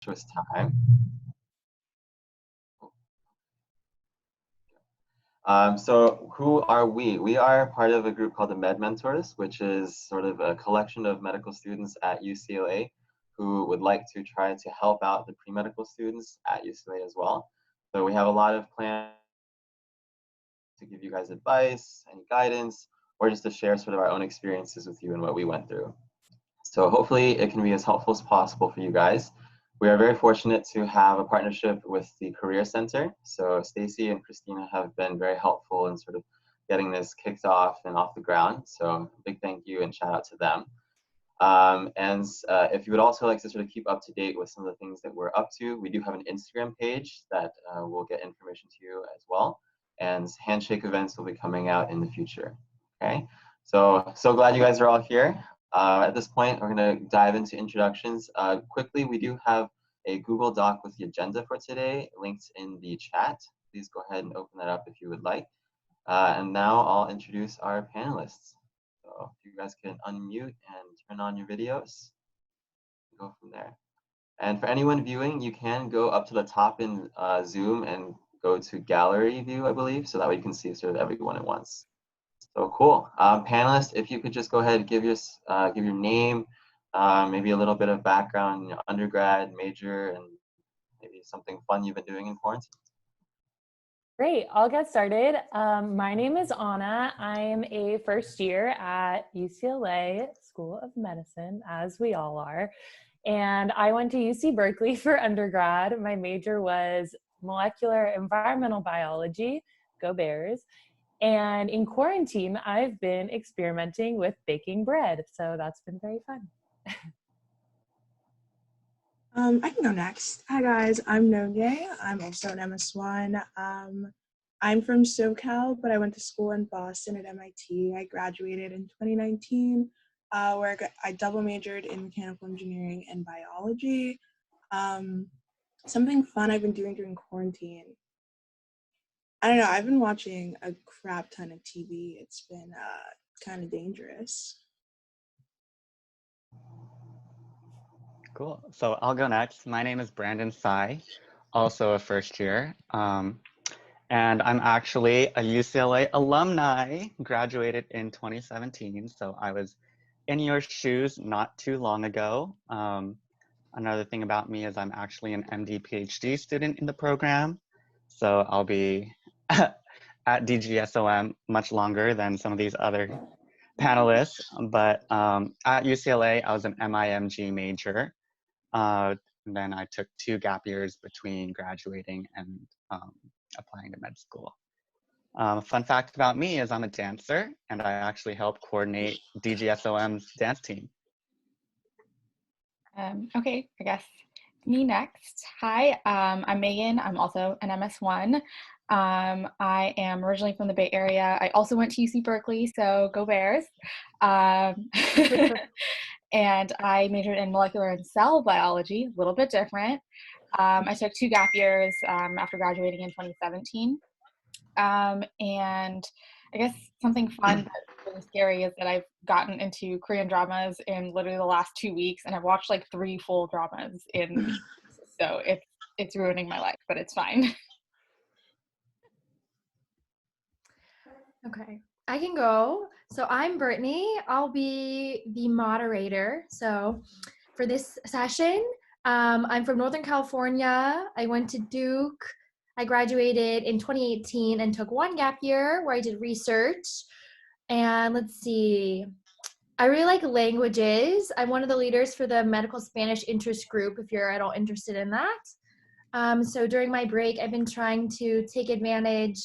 tumultuous time. So who are we? We are part of a group called the Med Mentors, which is sort of a collection of medical students at UCLA who would like to try to help out the pre-medical students at UCLA as well. So we have a lot of plans to give you guys advice, any guidance, or just to share sort of our own experiences with you and what we went through. So hopefully it can be as helpful as possible for you guys. We are very fortunate to have a partnership with the Career Center. So Stacy and Christina have been very helpful in sort of getting this kicked off and off the ground. So big thank you and shout out to them. If you would also like to sort of keep up to date with some of the things that we're up to, we do have an Instagram page that will get information to you as well. And handshake events will be coming out in the future. Okay, so glad you guys are all here. At this point, we're going to dive into introductions. Quickly, we do have a Google Doc with the agenda for today linked in the chat. Please go ahead and open that up if you would like. And now I'll introduce our panelists. So if you guys can unmute and turn on your videos, go from there. And for anyone viewing, you can go up to the top in Zoom and go to gallery view, I believe, so that way you can see sort of everyone at once. So cool. Panelists, if you could just go ahead and give your name, maybe a little bit of background, you know, undergrad, major, and maybe something fun you've been doing in quarantine. Great, I'll get started. My name is Anna. I'm a first year at UCLA School of Medicine, as we all are. And I went to UC Berkeley for undergrad. My major was molecular environmental biology, go Bears. And in quarantine, I've been experimenting with baking bread. So that's been very fun. I can go next. Hi guys, I'm Nonye. I'm also an MS1. I'm from SoCal, but I went to school in Boston at MIT. I graduated in 2019, where I double majored in mechanical engineering and biology. Something fun I've been doing during quarantine. I don't know, I've been watching a crap ton of TV. It's been kind of dangerous. Cool. So I'll go next. My name is Brandon Tsai, also a first year. And I'm actually a UCLA alumni, graduated in 2017. So I was in your shoes not too long ago. Another thing about me is I'm actually an MD PhD student in the program. So I'll be at DGSOM much longer than some of these other panelists. But at UCLA, I was an MIMG major. And then I took 2 gap years between graduating and applying to med school. Fun fact about me is I'm a dancer, and I actually help coordinate DGSOM's dance team. Okay, I guess me next. Hi, I'm Megan. I'm also an MS1. I am originally from the Bay Area. I also went to UC Berkeley, so go Bears. And I majored in molecular and cell biology, a little bit different. I took 2 gap years after graduating in 2017. And I guess something fun but really scary is that I've gotten into Korean dramas in literally the last 2 weeks, and I've watched like 3 full dramas in weeks. So it's ruining my life, but it's fine. Okay, I can go. So I'm Brittany. I'll be the moderator. So for this session, I'm from Northern California. I went to Duke. I graduated in 2018 and took 1 gap year where I did research. And let's see, I really like languages. I'm one of the leaders for the Medical Spanish Interest Group, if you're at all interested in that. So during my break, I've been trying to take advantage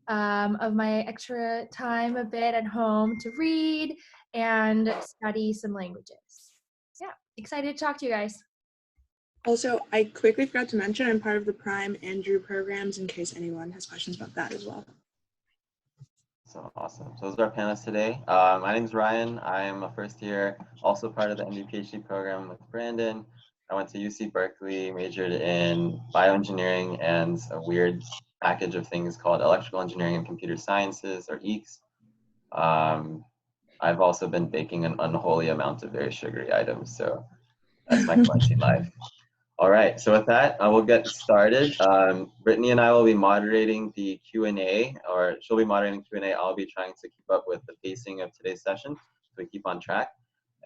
of my extra time a bit at home to read and study some languages. Yeah, excited to talk to you guys. Also, I quickly forgot to mention I'm part of the Prime and Drew programs in case anyone has questions about that as well. So awesome. So those are our panelists today. My name is Ryan. I am a first year, also part of the MD PhD program with Brandon. I went to UC Berkeley, majored in bioengineering and a weird package of things called electrical engineering and computer sciences, or EECS. I've also been baking an unholy amount of very sugary items, so that's my quarantine life. All right, so with that, we'll get started. Brittany and I will be moderating the Q&A, or she'll be moderating Q&A. I'll be trying to keep up with the pacing of today's session so we keep on track.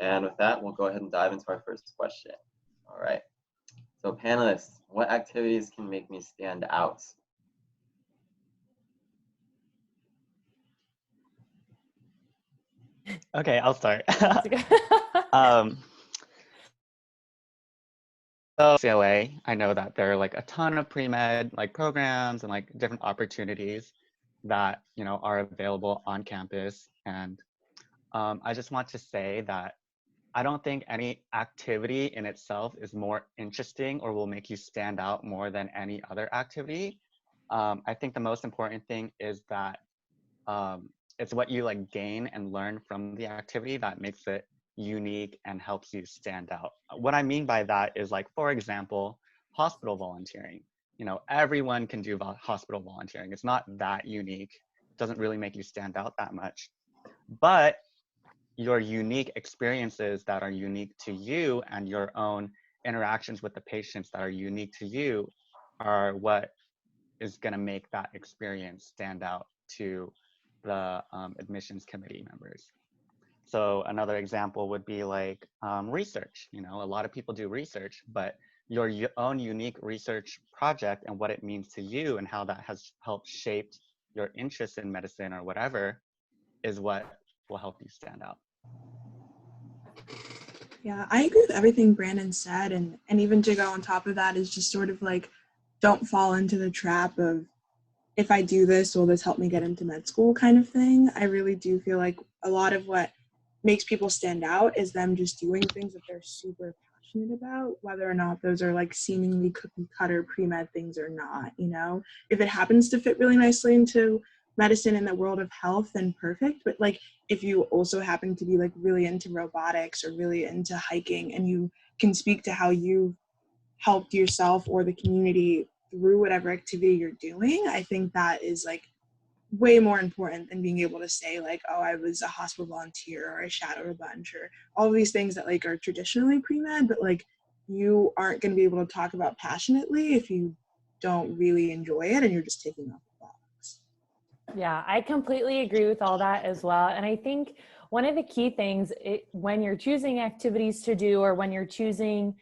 And with that, we'll go ahead and dive into our first question. All right, so panelists, what activities can make me stand out? Okay, I'll start. So UCLA, I know that there are like a ton of pre-med like programs and like different opportunities that, you know, are available on campus. And I just want to say that I don't think any activity in itself is more interesting or will make you stand out more than any other activity. I think the most important thing is that it's what you like gain and learn from the activity that makes it unique and helps you stand out. What I mean by that is, like, for example, hospital volunteering. You know, everyone can do hospital volunteering. It's not that unique. It doesn't really make you stand out that much. But your unique experiences that are unique to you and your own interactions with the patients that are unique to you are what is going to make that experience stand out to the admissions committee members. So another example would be like research. You know, a lot of people do research, but your own unique research project and what it means to you and how that has helped shape your interest in medicine or whatever is what will help you stand out. Yeah, I agree with everything Brandon said, and even to go on top of that is just sort of like, don't fall into the trap of, if I do this, will this help me get into med school kind of thing. I really do feel like a lot of what makes people stand out is them just doing things that they're super passionate about, whether or not those are like seemingly cookie cutter pre-med things or not, you know? If it happens to fit really nicely into medicine and the world of health, then perfect. But like, if you also happen to be like really into robotics or really into hiking, and you can speak to how you helped yourself or the community through whatever activity you're doing, I think that is like way more important than being able to say like, oh, I was a hospital volunteer or I shadowed a bunch or all of these things that like are traditionally pre-med, but like you aren't going to be able to talk about passionately if you don't really enjoy it and you're just taking off the box. Yeah, I completely agree with all that as well. And I think one of the key things when you're choosing activities to do, or when you're choosing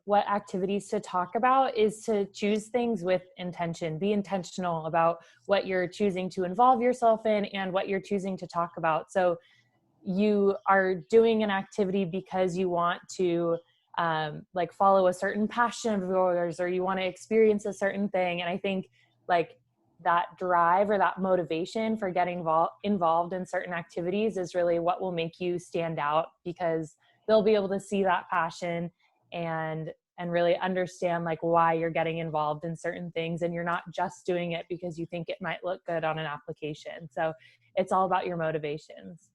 what activities to talk about, is to choose things with intention. Be intentional about what you're choosing to involve yourself in and what you're choosing to talk about. So you are doing an activity because you want to like follow a certain passion of yours, or you want to experience a certain thing. And I think like that drive or that motivation for getting involved in certain activities is really what will make you stand out, because they'll be able to see that passion and really understand like why you're getting involved in certain things, and you're not just doing it because you think it might look good on an application. So it's all about your motivations.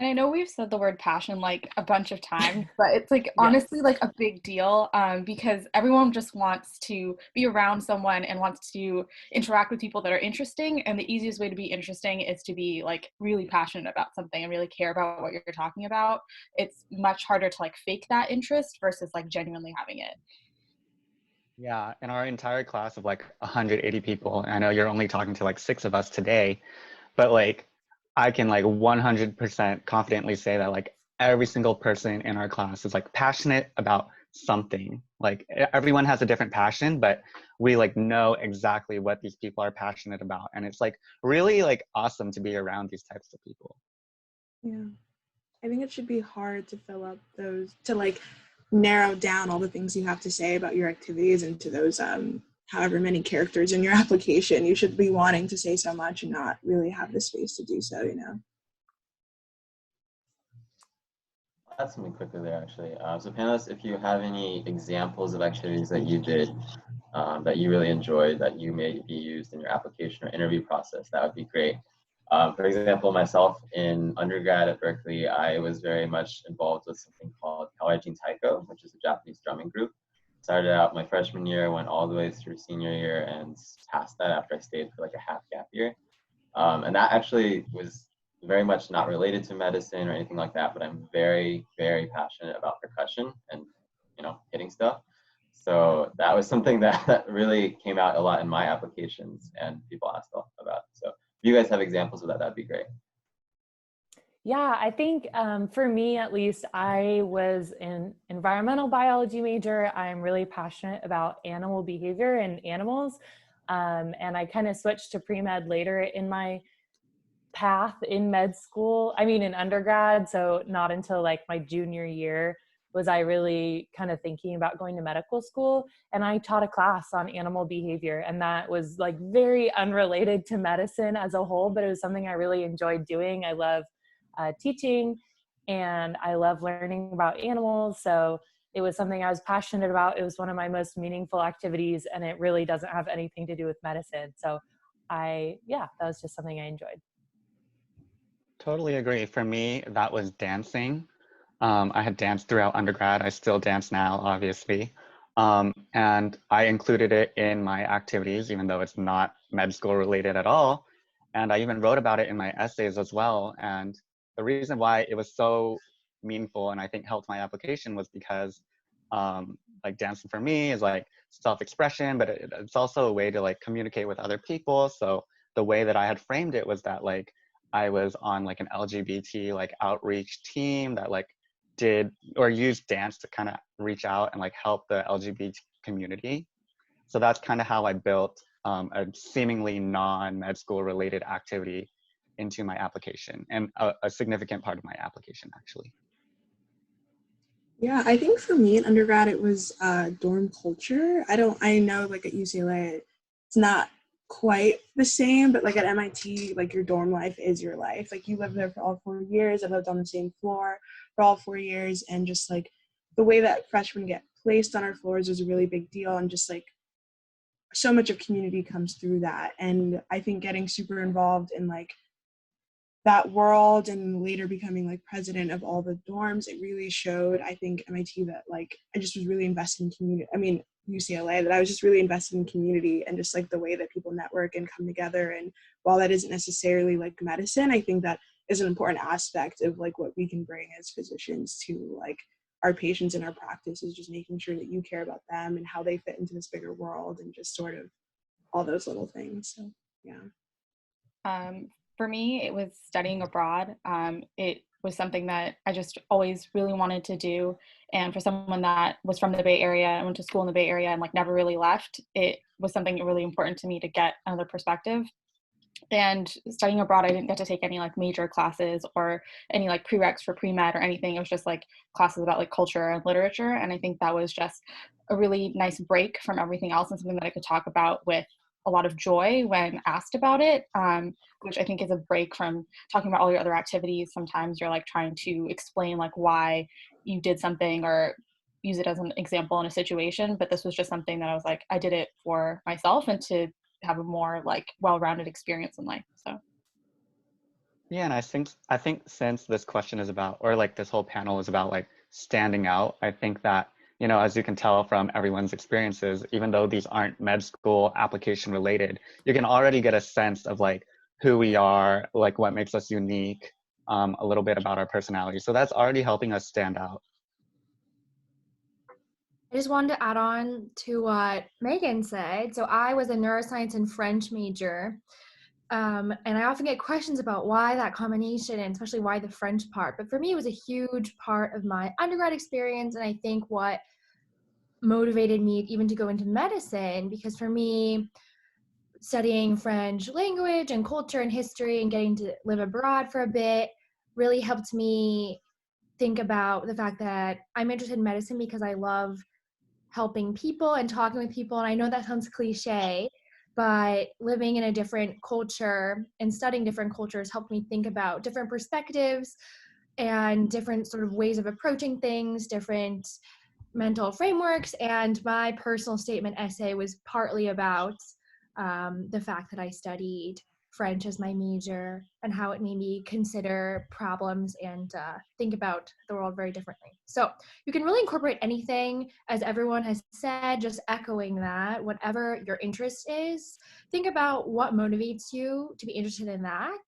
And I know we've said the word passion like a bunch of times, but it's like Yes. honestly like a big deal because everyone just wants to be around someone and wants to interact with people that are interesting. And the easiest way to be interesting is to be like really passionate about something and really care about what you're talking about. It's much harder to like fake that interest versus like genuinely having it. Yeah, in our entire class of like 180 people, and I know you're only talking to like 6 of us today, but like I can like 100% confidently say that like every single person in our class is like passionate about something. Like everyone has a different passion, but we like know exactly what these people are passionate about. And it's like really like awesome to be around these types of people. Yeah, I think it should be hard to fill up those, to like narrow down all the things you have to say about your activities into those however many characters in your application. You should be wanting to say so much and not really have the space to do so, you know? I'll add something quickly there, actually. So panelists, if you have any examples of activities that you did that you really enjoyed, that you may be used in your application or interview process, that would be great. For example, myself in undergrad at Berkeley, I was very much involved with something called Kawaijin Taiko, which is a Japanese drumming group. Started out my freshman year, went all the way through senior year, and passed that after I stayed for like a half gap year. And that actually was very much not related to medicine or anything like that, but I'm very, very passionate about percussion and, you know, hitting stuff. So that was something that really came out a lot in my applications and people asked about. So if you guys have examples of that, that'd be great. Yeah, I think for me at least, I was an environmental biology major. I'm really passionate about animal behavior and animals. And I kind of switched to pre-med later in my path in med school. I mean, in undergrad. So not until like my junior year was I really kind of thinking about going to medical school. And I taught a class on animal behavior. And that was like very unrelated to medicine as a whole, but it was something I really enjoyed doing. I love teaching and I love learning about animals. So it was something I was passionate about. It was one of my most meaningful activities and it really doesn't have anything to do with medicine. So that was just something I enjoyed. Totally agree. For me, that was dancing. I had danced throughout undergrad. I still dance now, obviously. And I included it in my activities, even though it's not med school related at all. And I even wrote about it in my essays as well. And the reason why it was so meaningful and I think helped my application was because like dancing for me is like self-expression, but it's also a way to like communicate with other people. So the way that I had framed it was that like I was on like an LGBT like outreach team that like did or used dance to kind of reach out and like help the LGBT community. So that's kind of how I built a seemingly non-med school related activity into my application and a significant part of my application actually. Yeah, I think for me in undergrad, it was dorm culture. I know like at UCLA, it's not quite the same, but like at MIT, like your dorm life is your life. Like you live there for all 4 years. I lived on the same floor for all 4 years. And just like the way that freshmen get placed on our floors is a really big deal. And just like so much of community comes through that. And I think getting super involved in like that world and later becoming like president of all the dorms, it really showed, I think, MIT that like I just was really invested in community. I mean, UCLA, that I was just really invested in community and just like the way that people network and come together. And while that isn't necessarily like medicine, I think that is an important aspect of like what we can bring as physicians to like our patients in our practice, is just making sure that you care about them and how they fit into this bigger world and just sort of all those little things. So yeah. For me, it was studying abroad. It was something that I just always really wanted to do. And for someone that was from the Bay Area and went to school in the Bay Area and like never really left, it was something really important to me to get another perspective. And studying abroad, I didn't get to take any like major classes or any like prereqs for pre-med or anything. It was just like classes about like culture and literature. And I think that was just a really nice break from everything else and something that I could talk about with a lot of joy when asked about it, which I think is a break from talking about all your other activities. Sometimes you're like trying to explain like why you did something or use it as an example in a situation. But this was just something that I was like, I did it for myself and to have a more like well-rounded experience in life. So Yeah, and I think since this question is about, or like this whole panel is about like standing out, I think that, you know, as you can tell from everyone's experiences, even though these aren't med school application related, you can already get a sense of like who we are, like what makes us unique, a little bit about our personality. So that's already helping us stand out. I just wanted to add on to what Megan said. So I was a neuroscience and French major. And I often get questions about why that combination and especially why the French part. But for me, it was a huge part of my undergrad experience. And I think what motivated me even to go into medicine, because for me, studying French language and culture and history and getting to live abroad for a bit really helped me think about the fact that I'm interested in medicine because I love helping people and talking with people. And I know that sounds cliche, but living in a different culture and studying different cultures helped me think about different perspectives and different sort of ways of approaching things, different mental frameworks. And my personal statement essay was partly about the fact that I studied French as my major and how it made me consider problems and think about the world very differently. So you can really incorporate anything, as everyone has said, just echoing that, whatever your interest is, think about what motivates you to be interested in that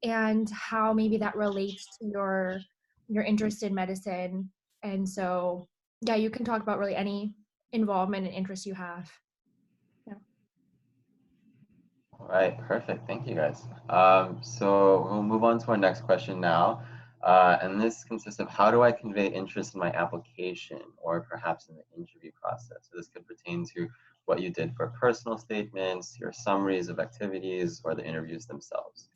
and how maybe that relates to your interest in medicine. And so, yeah, you can talk about really involvement and interests you have. All right, perfect. Thank you guys. So we'll move on to our next question now. And this consists of how do I convey interest in my application or perhaps in the interview process? So this could pertain to what you did for personal statements, your summaries of activities, or the interviews themselves.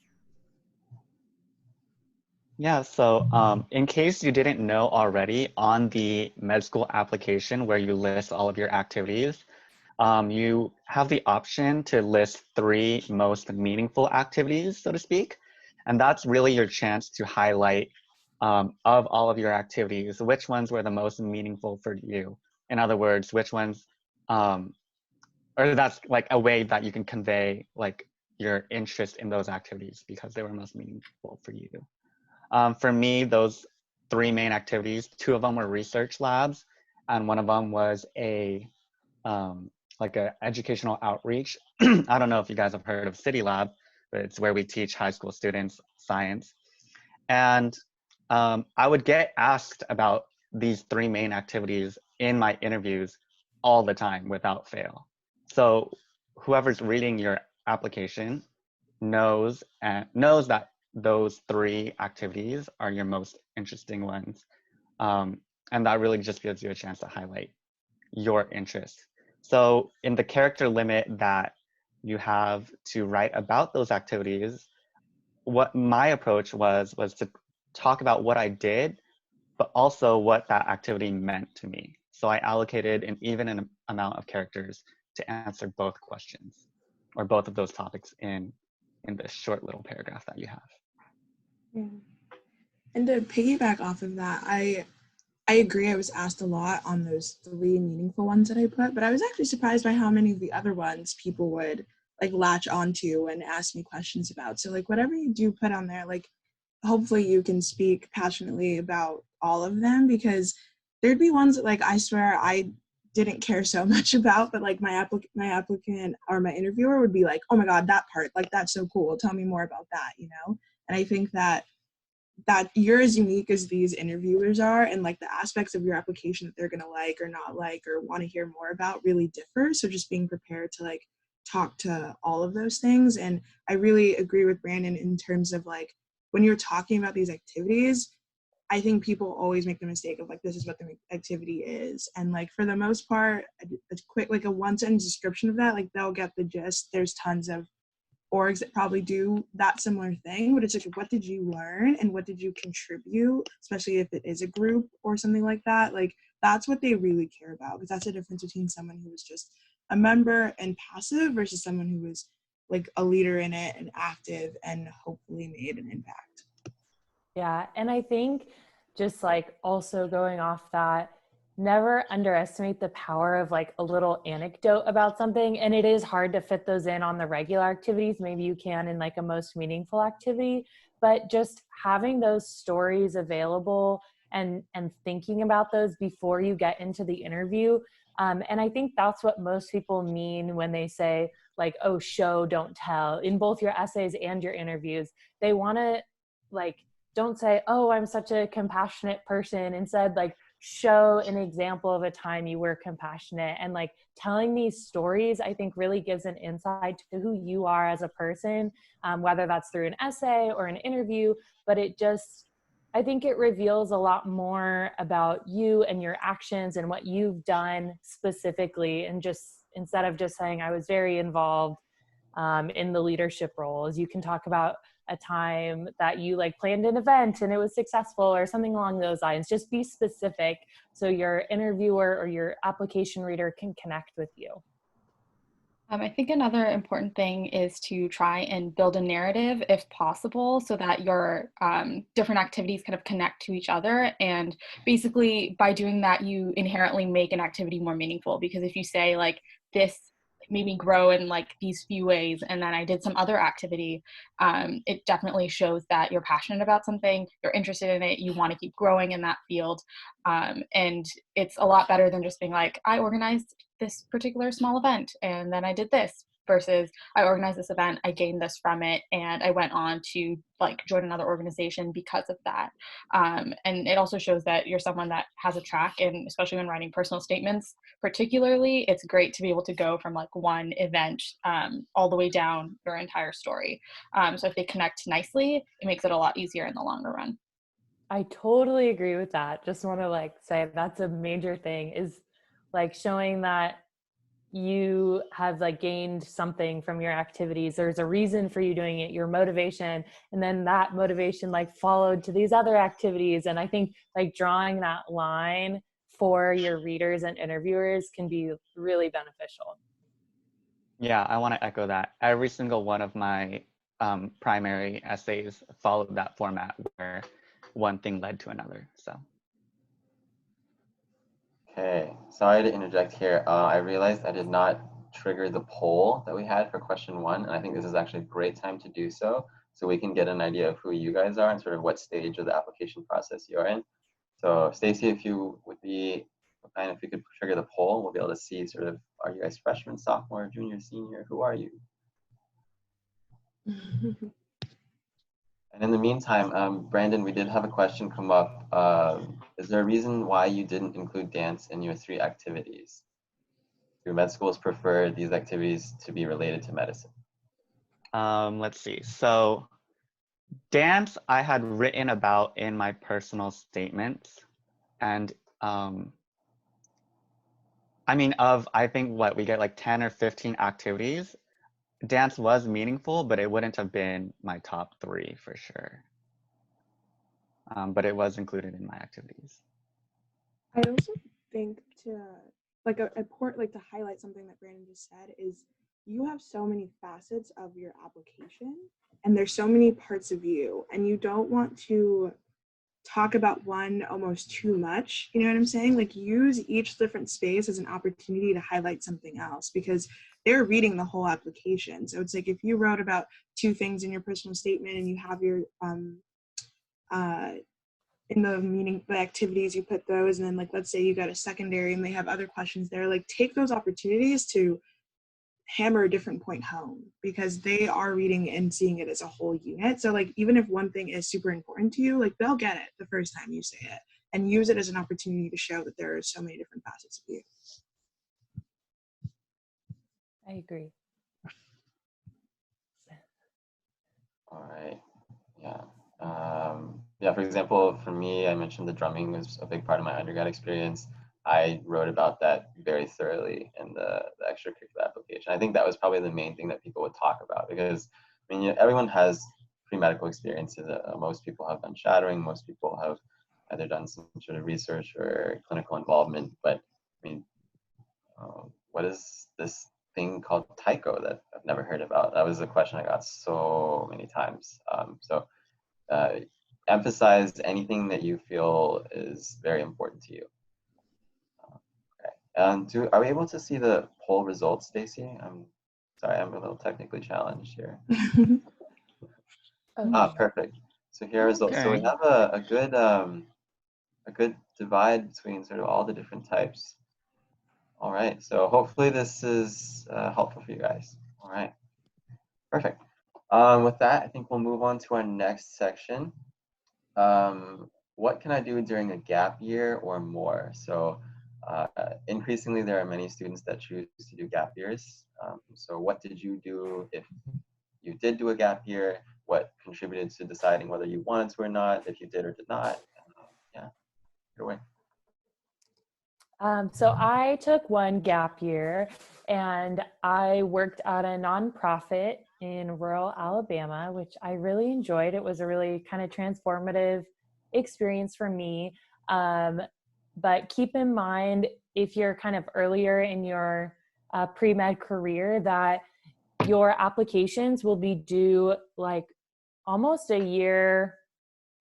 Yeah, so in case you didn't know already, on the med school application where you list all of your activities, you have the option to list 3 most meaningful activities, so to speak. And that's really your chance to highlight of all of your activities, which ones were the most meaningful for you. In other words, which ones, or that's like a way that you can convey like your interest in those activities because they were most meaningful for you. For me, those 3 main activities, 2 of them were research labs, and one of them was a like a educational outreach. I don't know if you guys have heard of City Lab, but it's where we teach high school students science. And I would get asked about these 3 main activities in my interviews all the time without fail. So whoever's reading your application knows that those 3 activities are your most interesting ones. And that really just gives you a chance to highlight your interests. So in the character limit that you have to write about those activities, what my approach was to talk about what I did, but also what that activity meant to me. So I allocated an even amount of characters to answer both questions or both of those topics in this short little paragraph that you have. Yeah. And to piggyback off of that, I agree. I was asked a lot on those 3 meaningful ones that I put, but I was actually surprised by how many of the other ones people would like latch onto and ask me questions about. So like whatever you do put on there, like hopefully you can speak passionately about all of them, because there'd be ones that like I swear I didn't care so much about, but like my applicant or my interviewer would be like, oh my God, that part, like that's so cool. Tell me more about that, you know? And I think that you're as unique as these interviewers are, and like the aspects of your application that they're going to like or not like or want to hear more about really differ. So just being prepared to like talk to all of those things. And I really agree with Brandon in terms of like when you're talking about these activities, I think people always make the mistake of like, this is what the activity is. And like, for the most part, a quick, like a 1-sentence description of that, like they'll get the gist. There's tons of orgs that probably do that similar thing, but it's like, what did you learn and what did you contribute, especially if it is a group or something like that. Like that's what they really care about, because that's the difference between someone who is just a member and passive versus someone who is like a leader in it and active and hopefully made an impact. Yeah, and I think just like also going off that, never underestimate the power of like a little anecdote about something. And it is hard to fit those in on the regular activities. Maybe you can in like a most meaningful activity, but just having those stories available and thinking about those before you get into the interview. And I think that's what most people mean when they say like, oh, show, don't tell, in both your essays and your interviews. They want to like, don't say, oh, I'm such a compassionate person. Instead, like, show an example of a time you were compassionate. And like telling these stories, I think really gives an insight to who you are as a person, whether that's through an essay or an interview, but it just, I think it reveals a lot more about you and your actions and what you've done specifically. And just instead of just saying I was very involved in the leadership roles, you can talk about a time that you like planned an event and it was successful or something along those lines. Just be specific so your interviewer or your application reader can connect with you. I think another important thing is to try and build a narrative if possible so that your different activities kind of connect to each other. And basically by doing that, you inherently make an activity more meaningful, because if you say like this made me grow in like these few ways and then I did some other activity, it definitely shows that you're passionate about something, you're interested in it, you want to keep growing in that field. And it's a lot better than just being like, I organized this particular small event and then I did this, versus I organized this event, I gained this from it, and I went on to like join another organization because of that. And it also shows that you're someone that has a track, and especially when writing personal statements, particularly, it's great to be able to go from like one event all the way down your entire story. So if they connect nicely, it makes it a lot easier in the longer run. I totally agree with that. Just want to like say that's a major thing, is like showing that you have like gained something from your activities. There's a reason for you doing it, your motivation, and then that motivation like followed to these other activities. And I think like drawing that line for your readers and interviewers can be really beneficial. Yeah, I want to echo that. Every single one of my primary essays followed that format where one thing led to another. So. Okay, sorry to interject here. I realized I did not trigger the poll that we had for question 1, and I think this is actually a great time to do so we can get an idea of who you guys are and sort of what stage of the application process you're in. So Stacy, if you would be fine, if you could trigger the poll, we'll be able to see sort of, are you guys freshman, sophomore, junior, senior? Who are you? And in the meantime, Brandon, we did have a question come up. Is there a reason why you didn't include dance in your 3 activities? Do med schools prefer these activities to be related to medicine? Let's see. So dance I had written about in my personal statements. And I mean, I think what we get like 10 or 15 activities, dance was meaningful, but it wouldn't have been my top 3 for sure. But it was included in my activities. I also think to like a point, like to highlight something that Brandon just said, is you have so many facets of your application and there's so many parts of you, and you don't want to talk about one almost too much. You know what I'm saying? Like use each different space as an opportunity to highlight something else, because they're reading the whole application. So it's like if you wrote about 2 things in your personal statement and you have your in the activities, you put those, and then like let's say you got a secondary and they have other questions there, like take those opportunities to hammer a different point home, because they are reading and seeing it as a whole unit. So like even if one thing is super important to you, like they'll get it the first time you say it, and use it as an opportunity to show that there are so many different facets of you. I agree. All right, yeah. Yeah, for example, for me, I mentioned the drumming was a big part of my undergrad experience. I wrote about that very thoroughly in the extracurricular application. I think that was probably the main thing that people would talk about, because I mean, everyone has pre-medical experiences. Most people have done shadowing. Most people have either done some sort of research or clinical involvement. But I mean, what is this thing called TICO that I've never heard about? That was a question I got so many times. Emphasize anything that you feel is very important to you. Okay. And are we able to see the poll results, Stacy? I'm sorry, I'm a little technically challenged here. Okay. Perfect. So here are results. So we have a good divide between sort of all the different types. All right. So hopefully this is helpful for you guys. All right. Perfect. With that, I think we'll move on to our next section. What can I do during a gap year or more? So increasingly, there are many students that choose to do gap years. So what did you do if you did do a gap year? What contributed to deciding whether you wanted to or not, if you did or did not? Yeah, get away. So I took one gap year and I worked at a nonprofit in rural Alabama, which I really enjoyed. It was a really kind of transformative experience for me. But keep in mind, if you're kind of earlier in your pre-med career, that your applications will be due like almost a year,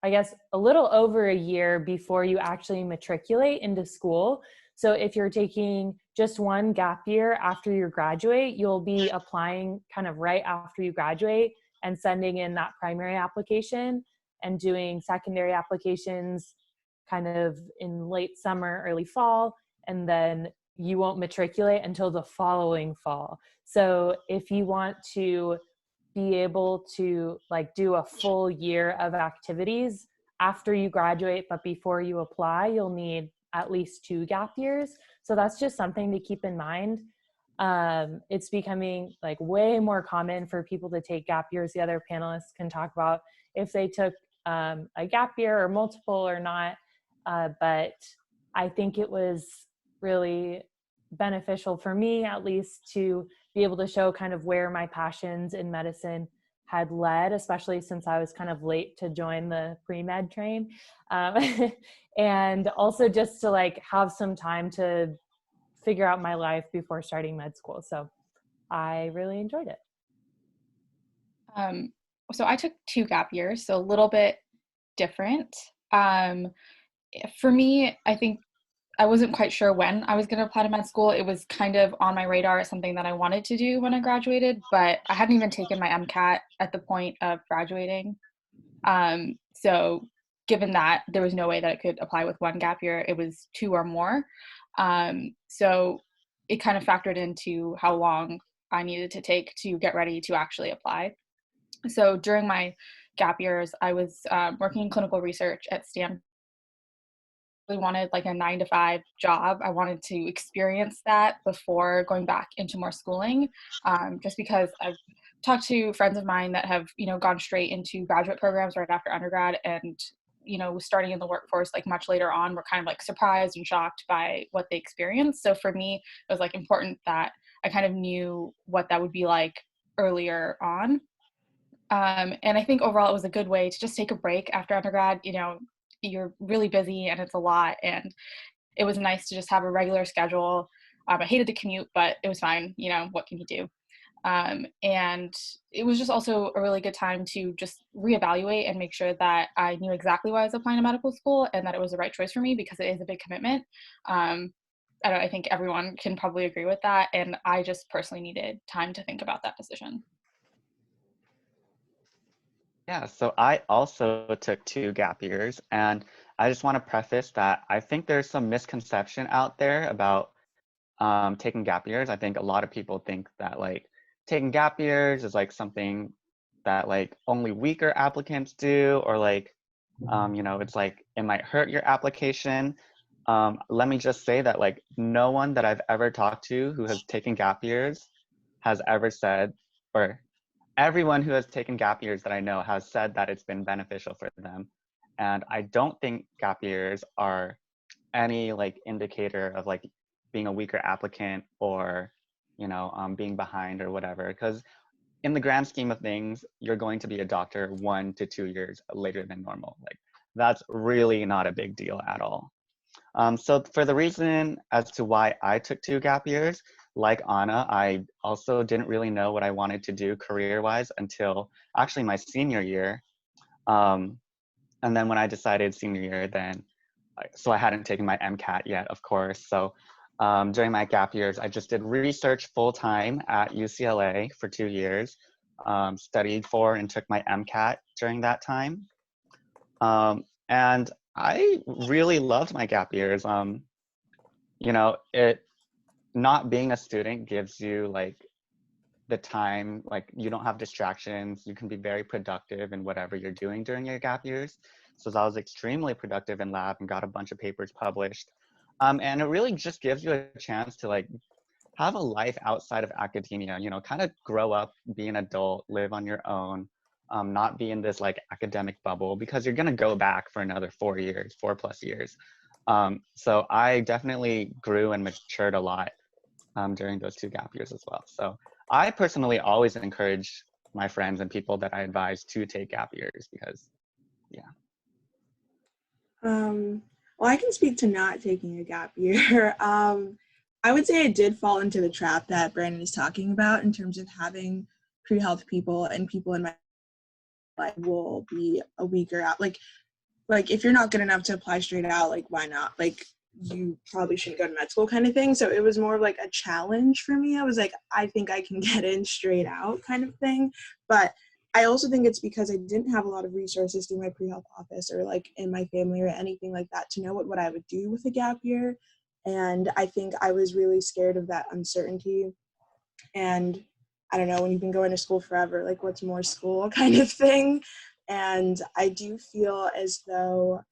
I guess a little over a year before you actually matriculate into school. So if you're taking just one gap year after you graduate, you'll be applying kind of right after you graduate and sending in that primary application and doing secondary applications kind of in late summer, early fall. And then you won't matriculate until the following fall. So if you want to be able to like do a full year of activities after you graduate, but before you apply, you'll need at least 2 gap years. So that's just something to keep in mind. It's becoming like way more common for people to take gap years. The other panelists can talk about if they took a gap year or multiple or not. But I think it was really beneficial for me, at least, to be able to show kind of where my passions in medicine had led, especially since I was kind of late to join the pre-med train. And also just to like have some time to figure out my life before starting med school. So I really enjoyed it. So I took 2 gap years, so a little bit different. For me, I think I wasn't quite sure when I was going to apply to med school. It was kind of on my radar as something that I wanted to do when I graduated, but I hadn't even taken my Mcat at the point of graduating. So given that there was no way that I could apply with 1 gap year, it was 2 or more. So it kind of factored into how long I needed to take to get ready to actually apply. So during my gap years, I was working in clinical research at Stanford. I wanted like a 9-to-5 job. I wanted to experience that before going back into more schooling, just because I've talked to friends of mine that have, gone straight into graduate programs right after undergrad and, starting in the workforce like much later on, were kind of like surprised and shocked by what they experienced. So for me, it was like important that I kind of knew what that would be like earlier on. And I think overall it was a good way to just take a break after undergrad. You're really busy and it's a lot, and it was nice to just have a regular schedule. I hated the commute, but it was fine. What can you do? And it was just also a really good time to just reevaluate and make sure that I knew exactly why I was applying to medical school and that it was the right choice for me, because it is a big commitment. I think everyone can probably agree with that, and I just personally needed time to think about that decision. Yeah, so I also took 2 gap years, and I just want to preface that I think there's some misconception out there about taking gap years. I think a lot of people think that like taking gap years is like something that like only weaker applicants do, or like, it's like it might hurt your application. Let me just say that like no one that I've ever talked to who has taken gap years has ever said, or everyone who has taken gap years that I know has said that it's been beneficial for them. And I don't think gap years are any like indicator of like being a weaker applicant or, being behind or whatever. Because in the grand scheme of things, you're going to be a doctor 1 to 2 years later than normal. Like that's really not a big deal at all. So for the reason as to why I took 2 gap years, like Anna, I also didn't really know what I wanted to do career-wise until actually my senior year. And then when I decided senior year, so I hadn't taken my Mcat yet, of course. So during my gap years, I just did research full-time at UCLA for 2 years, studied for and took my Mcat during that time. And I really loved my gap years. Not being a student gives you like the time, like you don't have distractions. You can be very productive in whatever you're doing during your gap years. So I was extremely productive in lab and got a bunch of papers published. And it really just gives you a chance to like have a life outside of academia, kind of grow up, be an adult, live on your own, not be in this like academic bubble, because you're gonna go back for another 4 plus years. So I definitely grew and matured a lot during those 2 gap years as well. So I personally always encourage my friends and people that I advise to take gap years because, yeah. Well, I can speak to not taking a gap year. I would say I did fall into the trap that Brandon is talking about in terms of having pre-health people and people in my life will be a weaker out. Like if you're not good enough to apply straight out, like why not? Like you probably shouldn't go to med school kind of thing. So it was more of like a challenge for me. I was like, I think I can get in straight out kind of thing. But I also think it's because I didn't have a lot of resources through my pre-health office or like in my family or anything like that to know what I would do with a gap year. And I think I was really scared of that uncertainty. And I don't know, when you've been going to school forever, like what's more school kind of thing. And I do feel as though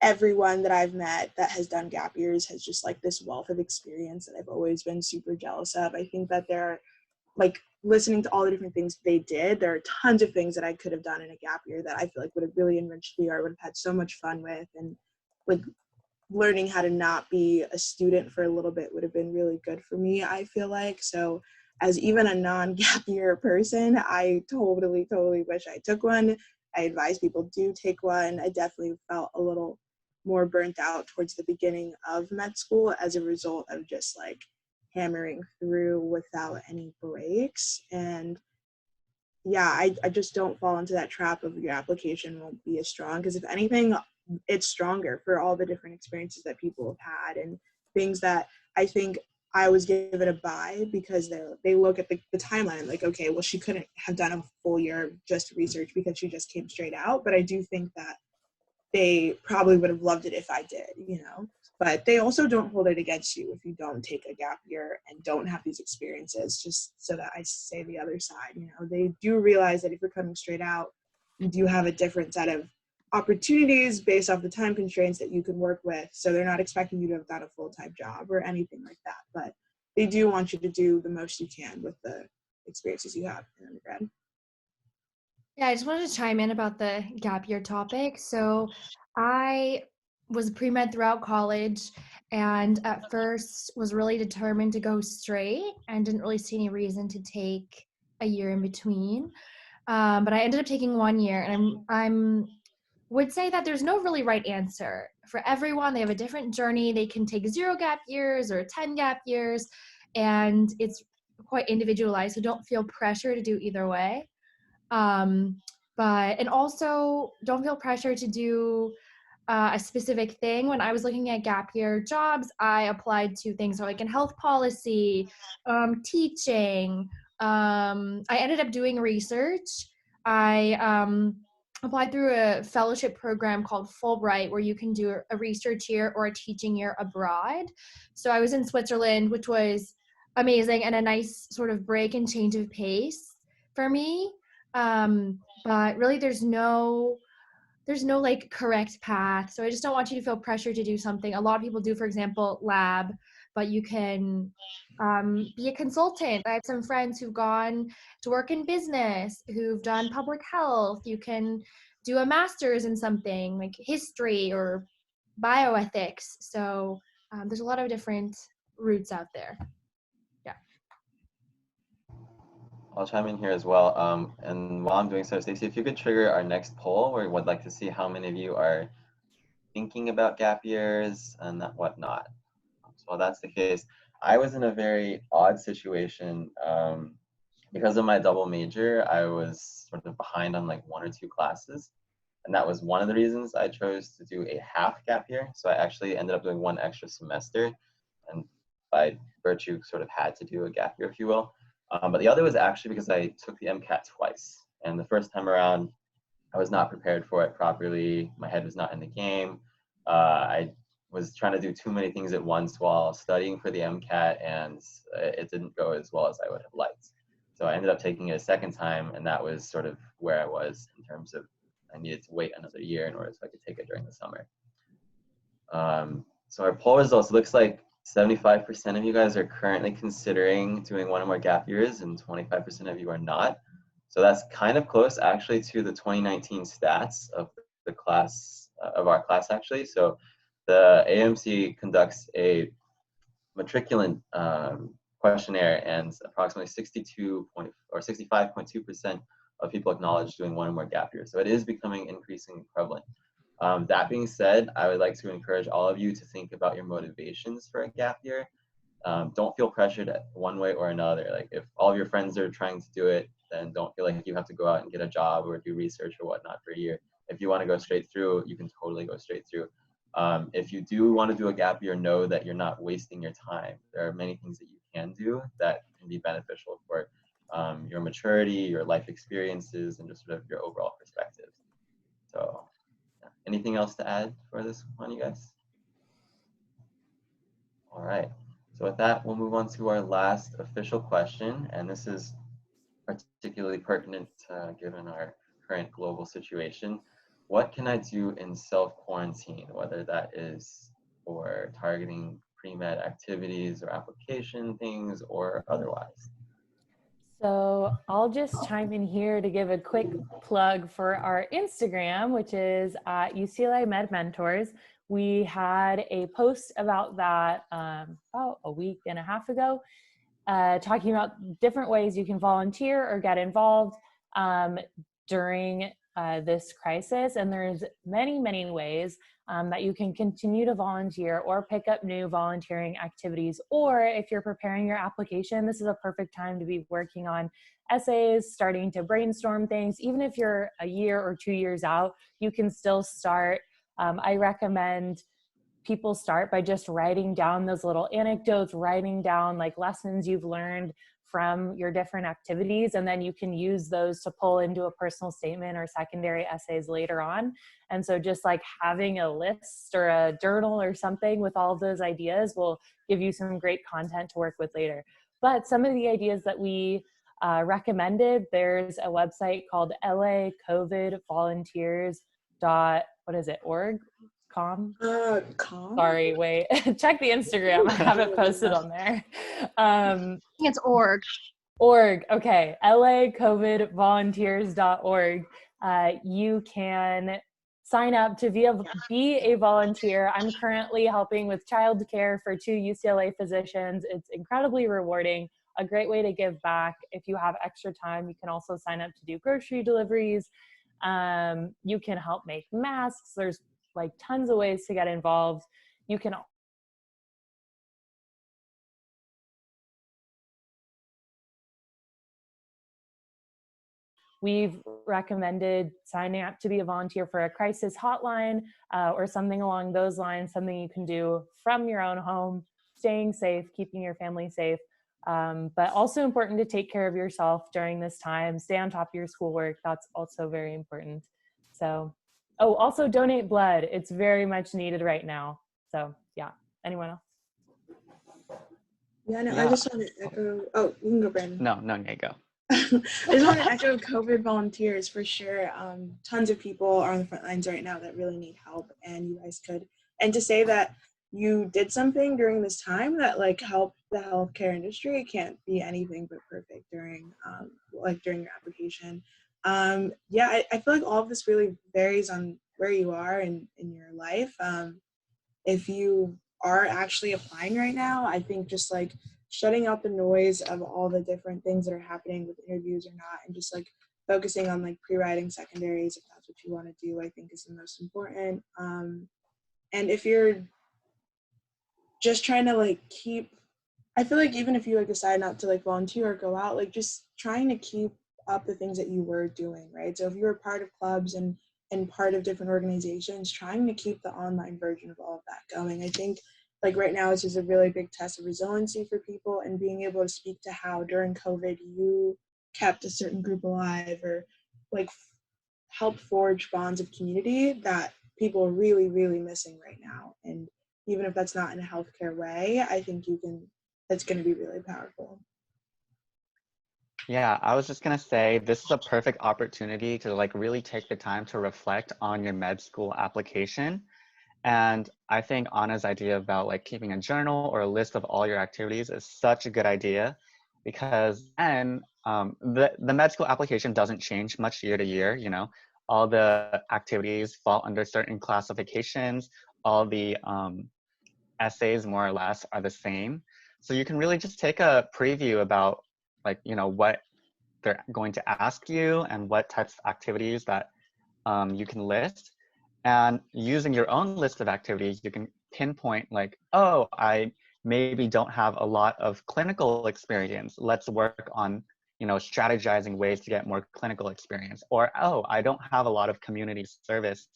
everyone that I've met that has done gap years has just like this wealth of experience that I've always been super jealous of. I think that they're like, listening to all the different things they did, there are tons of things that I could have done in a gap year that I feel like would have really enriched me or would have had so much fun with. And like learning how to not be a student for a little bit would have been really good for me, I feel like. So as even a non-gap year person, I totally wish I took one. I advise people do take one. I definitely felt a little more burnt out towards the beginning of med school as a result of just like hammering through without any breaks. And yeah, I just don't fall into that trap of your application won't be as strong, because if anything, it's stronger for all the different experiences that people have had and things that I think I was given a buy because they look at the timeline and like, okay, well, she couldn't have done a full year of just research because she just came straight out. But I do think that they probably would have loved it if I did, you know. But they also don't hold it against you if you don't take a gap year and don't have these experiences, just so that I say the other side, you know. They do realize that if you're coming straight out, you do have a different set of opportunities based off the time constraints that you can work with. So they're not expecting you to have done a full-time job or anything like that. But they do want you to do the most you can with the experiences you have in undergrad. Yeah, I just wanted to chime in about the gap year topic. So I was pre-med throughout college and at first was really determined to go straight and didn't really see any reason to take a year in between. But I ended up taking 1 year, and I'm would say that there's no really right answer for everyone. They have a different journey. They can take 0 gap years or 10 gap years, and it's quite individualized. So don't feel pressure to do either way. And also don't feel pressure to do a specific thing. When I was looking at gap year jobs, I applied to things like in health policy, teaching. I ended up doing research. I applied through a fellowship program called Fulbright, where you can do a research year or a teaching year abroad. So I was in Switzerland, which was amazing and a nice sort of break and change of pace for me. But really there's no like correct path. So I just don't want you to feel pressure to do something. A lot of people do, for example, lab, but you can be a consultant. I have some friends who've gone to work in business, who've done public health. You can do a master's in something like history or bioethics. So there's a lot of different routes out there. Yeah. I'll chime in here as well. And while I'm doing so, Stacey, if you could trigger our next poll, where we'd like to see how many of you are thinking about gap years and whatnot. So while that's the case, I was in a very odd situation. Because of my double major, I was sort of behind on like 1 or 2 classes. And that was one of the reasons I chose to do a half gap year. So I actually ended up doing 1 extra semester, and by virtue sort of had to do a gap year, if you will. But the other was actually because I took the Mcat twice. And the first time around, I was not prepared for it properly. My head was not in the game. I was trying to do too many things at once while studying for the Mcat, and it didn't go as well as I would have liked. So I ended up taking it a second time, and that was sort of where I was in terms of I needed to wait another year in order so I could take it during the summer. So our poll results, looks like 75% of you guys are currently considering doing 1 or more gap years, and 25% of you are not. So that's kind of close actually to the 2019 stats of the class, of our class actually. So the AMC conducts a matriculant questionnaire, and approximately 65.2% of people acknowledge doing 1 or more gap years. So it is becoming increasingly prevalent. That being said, I would like to encourage all of you to think about your motivations for a gap year. Don't feel pressured one way or another. Like if all of your friends are trying to do it, then don't feel like you have to go out and get a job or do research or whatnot for a year. If you want to go straight through, you can totally go straight through. If you do want to do a gap year, know that you're not wasting your time. There are many things that you can do that can be beneficial for your maturity, your life experiences, and just sort of your overall perspective. So anything else to add for this one, you guys? All right. So with that, we'll move on to our last official question, and this is particularly pertinent given our current global situation. What can I do in self-quarantine, whether that is for targeting pre-med activities or application things or otherwise? So I'll just chime in here to give a quick plug for our Instagram, which is at UCLA Med Mentors. We had a post about that about a week and a half ago, talking about different ways you can volunteer or get involved during this crisis. And there's many, many ways that you can continue to volunteer or pick up new volunteering activities. Or if you're preparing your application, this is a perfect time to be working on essays, starting to brainstorm things. Even if you're a year or 2 years out, you can still start. I recommend people start by just writing down those little anecdotes, writing down like lessons you've learned from your different activities, and then you can use those to pull into a personal statement or secondary essays later on. And so just like having a list or a journal or something with all of those ideas will give you some great content to work with later. But some of the ideas that we recommended, there's a website called LA COVID Volunteers .org. Com? Sorry, wait. Check the Instagram. I have it posted on there. I think it's org. Org. Okay. LACOVIDvolunteers.org. You can sign up to be a volunteer. I'm currently helping with childcare for 2 UCLA physicians. It's incredibly rewarding. A great way to give back. If you have extra time, you can also sign up to do grocery deliveries. You can help make masks. There's like tons of ways to get involved. You can We've recommended signing up to be a volunteer for a crisis hotline or something along those lines, something you can do from your own home, staying safe, keeping your family safe, but also important to take care of yourself during this time. Stay on top of your schoolwork. That's also very important. So, oh, also donate blood. It's very much needed right now. So yeah, anyone else? Yeah, no, I just want to echo, oh, you can go, Brandon. No, you go. I just want to echo COVID volunteers for sure. Tons of people are on the front lines right now that really need help, and you guys could. And to say that you did something during this time that like helped the healthcare industry, it can't be anything but perfect during during your application. Yeah, I feel like all of this really varies on where you are in your life. If you are actually applying right now, I think just like shutting out the noise of all the different things that are happening with interviews or not, and just like focusing on like pre-writing secondaries if that's what you want to do, I think is the most important. And if you're just trying to like I feel like even if you like decide not to like volunteer or go out, like just trying to keep up the things that you were doing, right? So if you were part of clubs and part of different organizations, trying to keep the online version of all of that going. I think like right now it's just a really big test of resiliency for people, and being able to speak to how during COVID you kept a certain group alive or like help forge bonds of community that people are really, really missing right now. And even if that's not in a healthcare way, I think that's going to be really powerful. Yeah, I was just gonna say, this is a perfect opportunity to like really take the time to reflect on your med school application. And I think Anna's idea about like keeping a journal or a list of all your activities is such a good idea, because then the med school application doesn't change much year to year. You know, all the activities fall under certain classifications. All the essays more or less are the same. So you can really just take a preview about like, you know, what they're going to ask you and what types of activities that you can list. And using your own list of activities, you can pinpoint like, oh, I maybe don't have a lot of clinical experience. Let's work on, you know, strategizing ways to get more clinical experience. Or, oh, I don't have a lot of community service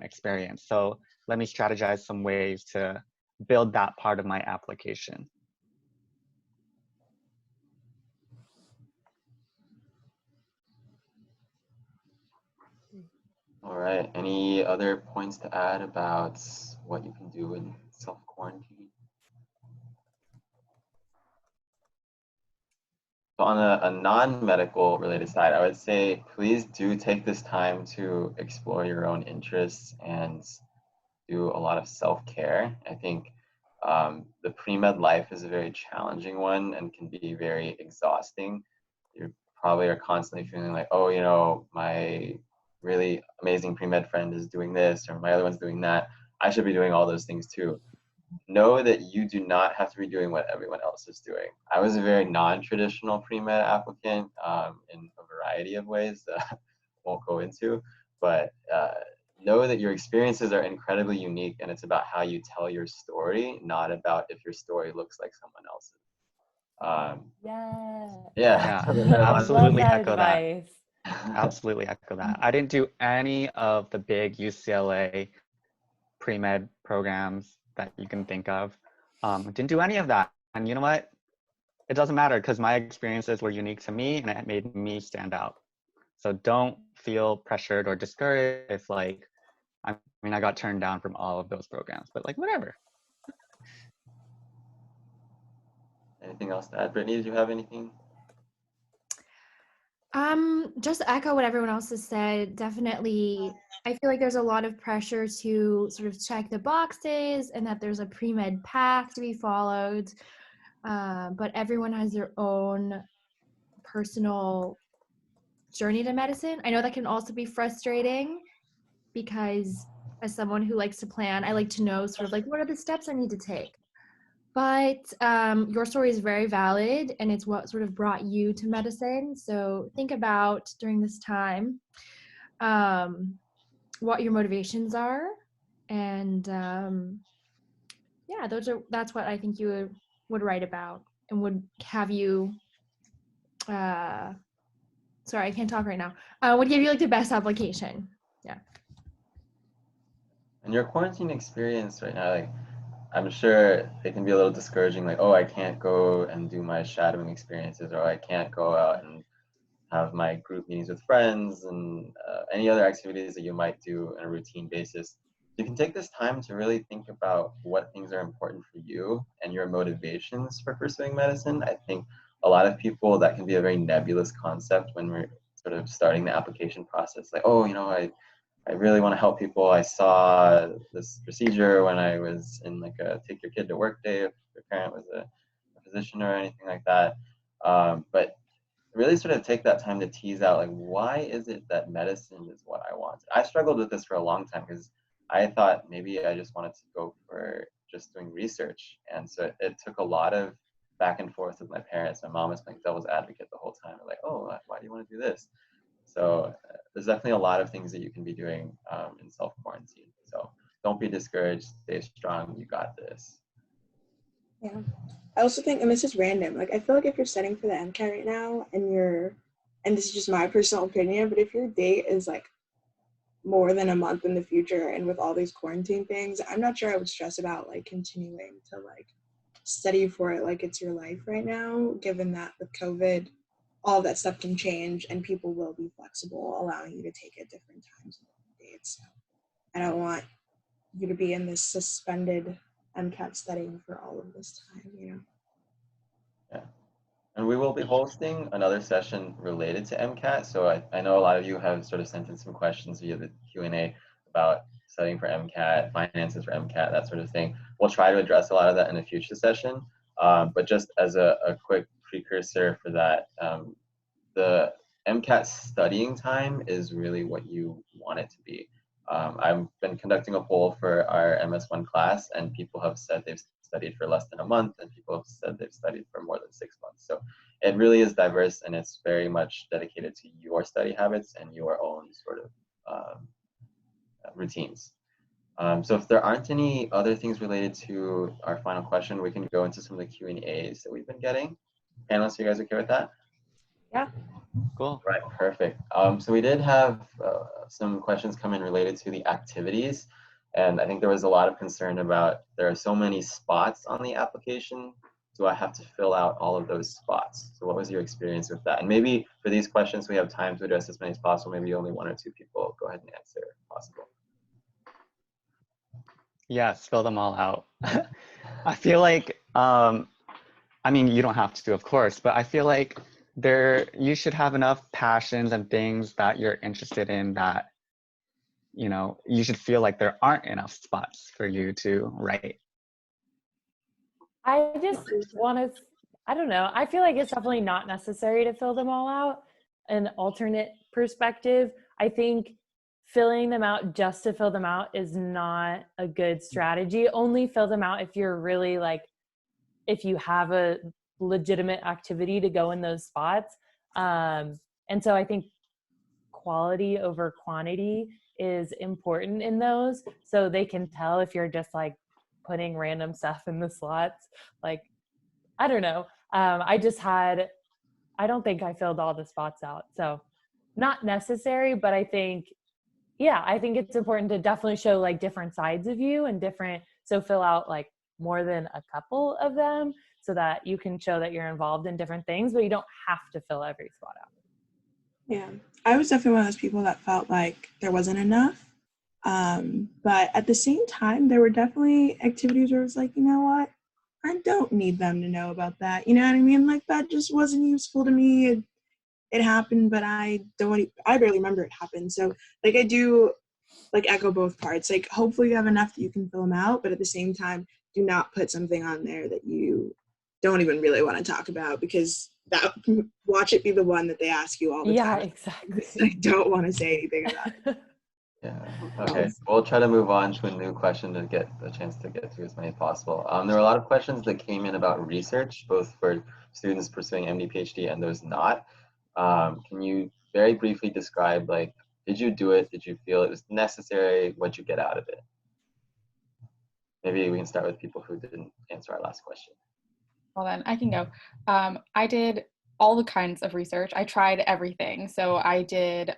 experience. So let me strategize some ways to build that part of my application. All right, any other points to add about what you can do in self-quarantine? So on a non-medical related side, I would say please do take this time to explore your own interests and do a lot of self-care. I think the pre-med life is a very challenging one and can be very exhausting. You probably are constantly feeling like, oh, you know, my really amazing pre-med friend is doing this or my other one's doing that. I should be doing all those things too. Know that you do not have to be doing what everyone else is doing. I was a very non-traditional pre-med applicant in a variety of ways that I won't go into, but know that your experiences are incredibly unique and it's about how you tell your story, not about if your story looks like someone else's. Yeah. Yeah. Yeah, I love absolutely that echo that. advice. Absolutely echo that. I didn't do any of the big UCLA pre-med programs that you can think of. Didn't do any of that. And you know what? It doesn't matter because my experiences were unique to me and it made me stand out. So don't feel pressured or discouraged if like, I mean, I got turned down from all of those programs, but like whatever. Anything else to add? Brittany, did you have anything? Just echo what everyone else has said. Definitely, I feel like there's a lot of pressure to sort of check the boxes and that there's a pre-med path to be followed. But everyone has their own personal journey to medicine. I know that can also be frustrating because as someone who likes to plan, I like to know sort of like what are the steps I need to take. But your story is very valid and it's what sort of brought you to medicine. So think about during this time what your motivations are. And yeah, that's what I think you would write about and would have you, sorry, I can't talk right now, would give you like the best application. Yeah. And your quarantine experience right now, like, I'm sure it can be a little discouraging, like, oh, I can't go and do my shadowing experiences, or I can't go out and have my group meetings with friends and any other activities that you might do on a routine basis. You can take this time to really think about what things are important for you and your motivations for pursuing medicine. I think a lot of people, that can be a very nebulous concept when we're sort of starting the application process. Like, oh, you know, I really want to help people. I saw this procedure when I was in like a take your kid to work day if your parent was a physician or anything like that. But really sort of take that time to tease out, like, why is it that medicine is what I want? I struggled with this for a long time because I thought maybe I just wanted to go for just doing research. And so it took a lot of back and forth with my parents. My mom was playing devil's advocate the whole time. Like, oh, why do you want to do this? So there's definitely a lot of things that you can be doing in self-quarantine. So don't be discouraged, stay strong, you got this. Yeah. I also think, and this is random, like I feel like if you're studying for the Mcat right now and this is just my personal opinion, but if your date is like more than a month in the future and with all these quarantine things, I'm not sure I would stress about like continuing to like study for it like it's your life right now, given that with COVID, all that stuff can change and people will be flexible, allowing you to take at different times and different dates. So I don't want you to be in this suspended MCAT studying for all of this time, you know? Yeah. And we will be hosting another session related to MCAT. So I know a lot of you have sort of sent in some questions via the Q&A about studying for MCAT, finances for MCAT, that sort of thing. We'll try to address a lot of that in a future session. But just as a quick precursor for that, the MCAT studying time is really what you want it to be. I've been conducting a poll for our MS1 class, and people have said they've studied for less than a month, and people have said they've studied for more than 6 months. So it really is diverse, and it's very much dedicated to your study habits and your own sort of routines. So if there aren't any other things related to our final question, we can go into some of the Q&As that we've been getting. Panelists, you guys okay with that? Yeah. Cool. Right, perfect. So we did have some questions come in related to the activities, and I think there was a lot of concern about there are so many spots on the application. Do I have to fill out all of those spots? So what was your experience with that? And maybe for these questions, we have time to address as many as possible. Maybe only one or two people go ahead and answer if possible. Yes, fill them all out. I feel like, I mean, you don't have to, of course, but I feel like you should have enough passions and things that you're interested in that, you know, you should feel like there aren't enough spots for you to write. I just want to, I don't know. I feel like it's definitely not necessary to fill them all out. An alternate perspective, I think filling them out just to fill them out is not a good strategy. Only fill them out if you're really like, if you have a legitimate activity to go in those spots. And so I think quality over quantity is important in those, so they can tell if you're just like putting random stuff in the slots. Like, I don't know. I don't think I filled all the spots out. So not necessary, but I think it's important to definitely show like different sides of you and so fill out like more than a couple of them so that you can show that you're involved in different things, but you don't have to fill every spot out. Yeah, I was definitely one of those people that felt like there wasn't enough. But at the same time, there were definitely activities where it was like, you know what? I don't need them to know about that. You know what I mean? Like, that just wasn't useful to me. It happened, but I barely remember it happened. So, like, I do, like, echo both parts. Like, hopefully you have enough that you can fill them out, but at the same time, do not put something on there that you don't even really want to talk about, because watch it be the one that they ask you all the time. Yeah, exactly. I don't want to say anything about it. Yeah. Okay. We'll try to move on to a new question to get a chance to get through as many as possible. There were a lot of questions that came in about research, both for students pursuing MD, PhD, and those not. Can you very briefly describe, like, did you do it? Did you feel it was necessary? What'd you get out of it? Maybe we can start with people who didn't answer our last question. Well, then I can go. I did all the kinds of research. I tried everything. So I did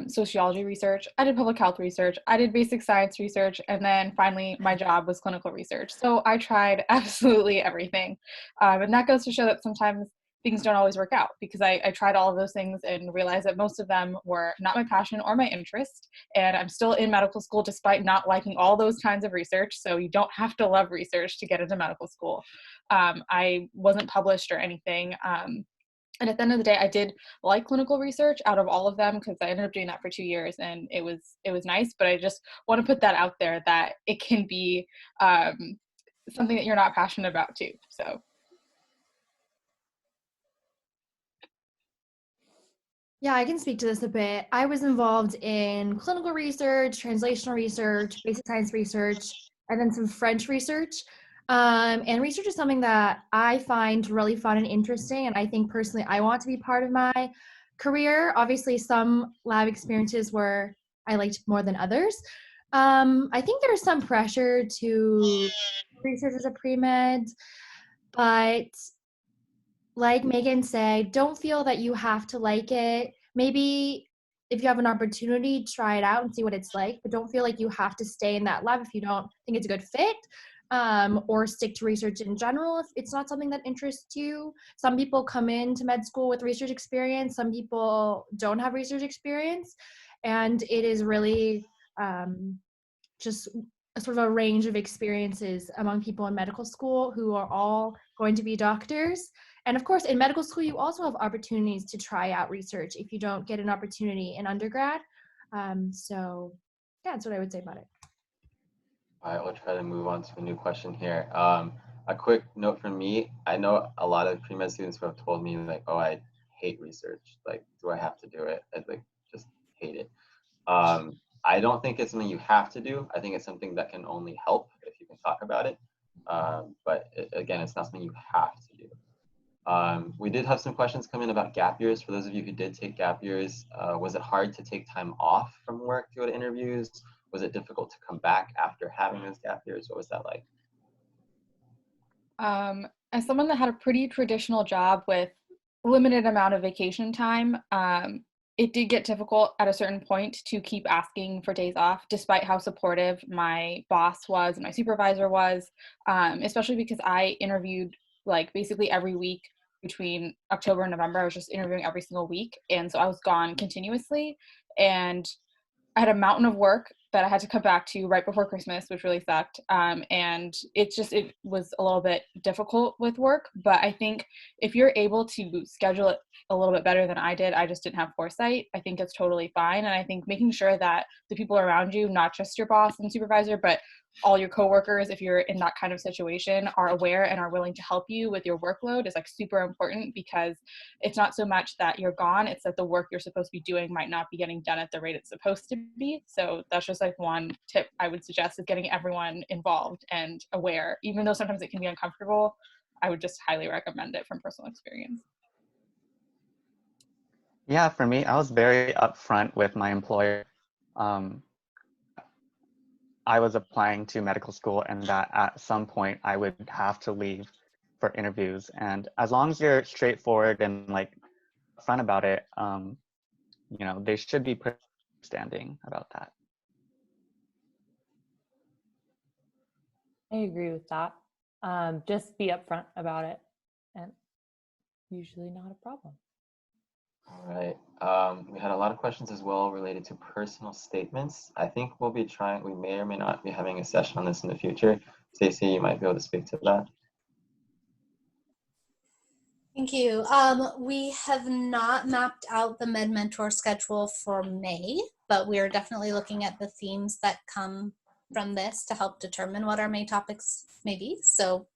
sociology research, I did public health research, I did basic science research, and then finally my job was clinical research. So I tried absolutely everything. And that goes to show that sometimes things don't always work out, because I tried all of those things and realized that most of them were not my passion or my interest. And I'm still in medical school despite not liking all those kinds of research. So you don't have to love research to get into medical school. I wasn't published or anything. And at the end of the day, I did like clinical research out of all of them, because I ended up doing that for 2 years and it was nice. But I just want to put that out there, that it can be something that you're not passionate about too. So. Yeah, I can speak to this a bit. I was involved in clinical research, translational research, basic science research, and then some French research. And research is something that I find really fun and interesting. And I think personally, I want to be part of my career. Obviously, some lab experiences were I liked more than others. I think there's some pressure to research as a pre-med, but like Megan said, don't feel that you have to like it. Maybe if you have an opportunity, try it out and see what it's like, but don't feel like you have to stay in that lab if you don't think it's a good fit, or stick to research in general if it's not something that interests you. Some people come into med school with research experience. Some people don't have research experience. And it is really just a sort of a range of experiences among people in medical school who are all going to be doctors. And of course, in medical school, you also have opportunities to try out research if you don't get an opportunity in undergrad. So yeah, that's what I would say about it. All right, we'll try to move on to a new question here. A quick note from me. I know a lot of pre-med students who have told me, like, oh, I hate research. Like, do I have to do it? I like just hate it. I don't think it's something you have to do. I think it's something that can only help if you can talk about it. But again, it's not something you have to do. We did have some questions come in about gap years. For those of you who did take gap years, was it hard to take time off from work to go to interviews? Was it difficult to come back after having those gap years? What was that like? As someone that had a pretty traditional job with limited amount of vacation time, it did get difficult at a certain point to keep asking for days off, despite how supportive my boss was and my supervisor was, especially because I interviewed like basically every week between October and November. I was just interviewing every single week. And so I was gone continuously, and I had a mountain of work that I had to come back to right before Christmas, which really sucked. And it was a little bit difficult with work, but I think if you're able to schedule it a little bit better than I did, I just didn't have foresight, I think it's totally fine. And I think making sure that the people around you, not just your boss and supervisor, but all your coworkers, if you're in that kind of situation, are aware and are willing to help you with your workload is like super important, because it's not so much that you're gone, it's that the work you're supposed to be doing might not be getting done at the rate it's supposed to be. So that's just like one tip I would suggest, is getting everyone involved and aware. Even though sometimes it can be uncomfortable, I would just highly recommend it from personal experience. Yeah, for me, I was very upfront with my employer. I was applying to medical school, and that at some point I would have to leave for interviews. And as long as you're straightforward and like upfront about it, you know, they should be pretty understanding about that. I agree with that. Just be upfront about it, and usually not a problem. All right. We had a lot of questions as well related to personal statements. I think we may or may not be having a session on this in the future. Stacey, you might be able to speak to that. Thank you. We have not mapped out the Med Mentor schedule for May, but we are definitely looking at the themes that come from this to help determine what our May topics may be. So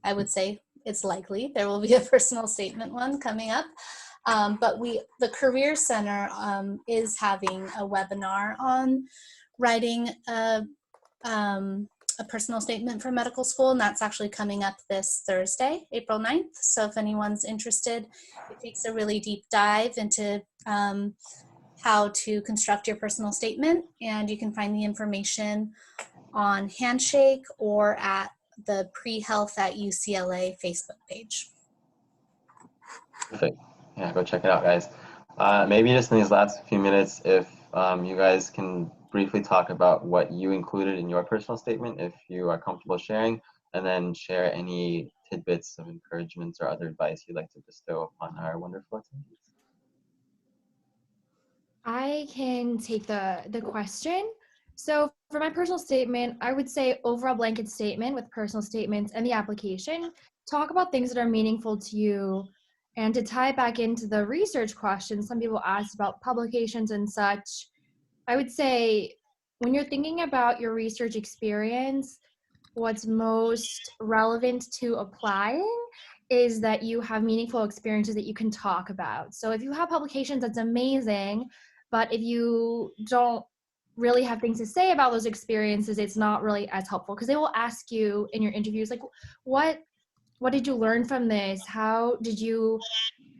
I would say it's likely there will be a personal statement one coming up. But the Career Center is having a webinar on writing a personal statement for medical school, and that's actually coming up this Thursday, April 9th. So if anyone's interested, it takes a really deep dive into how to construct your personal statement, and you can find the information on Handshake or at the Pre-Health at UCLA Facebook page. Perfect. Yeah, go check it out, guys. Maybe just in these last few minutes, if you guys can briefly talk about what you included in your personal statement, if you are comfortable sharing, and then share any tidbits of encouragement or other advice you'd like to bestow upon our wonderful attendees. I can take the question. So for my personal statement, I would say overall blanket statement with personal statements and the application. Talk about things that are meaningful to you. And to tie it back into the research question, some people asked about publications and such. I would say when you're thinking about your research experience, what's most relevant to applying is that you have meaningful experiences that you can talk about. So if you have publications, that's amazing. But if you don't really have things to say about those experiences, it's not really as helpful, because they will ask you in your interviews, like, what did you learn from this? How did you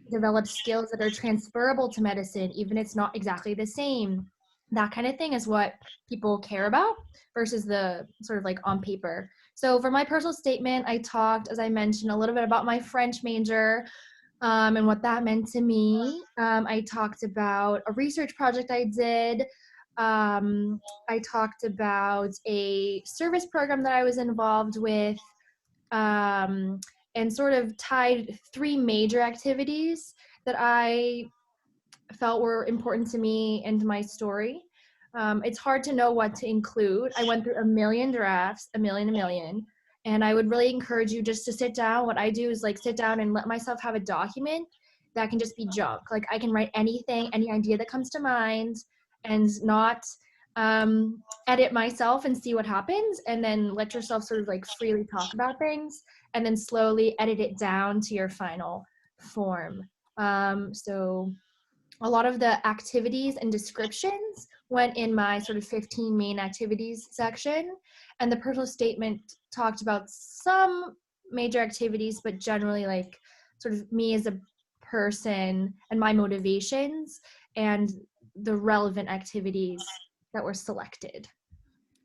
develop skills that are transferable to medicine, even if it's not exactly the same? That kind of thing is what people care about versus the sort of like on paper. So for my personal statement, I talked, as I mentioned, a little bit about my French major and what that meant to me. I talked about a research project I did. I talked about a service program that I was involved with, and sort of tied 3 major activities that I felt were important to me and my story. It's hard to know what to include. I went through a million drafts, a million, and I would really encourage you just to sit down. What I do is like sit down and let myself have a document that can just be junk. Like I can write anything, any idea that comes to mind, and not edit myself and see what happens, and then let yourself sort of like freely talk about things, and then slowly edit it down to your final form. So a lot of the activities and descriptions went in my sort of 15 main activities section, and the personal statement talked about some major activities, but generally like sort of me as a person and my motivations and the relevant activities that were selected,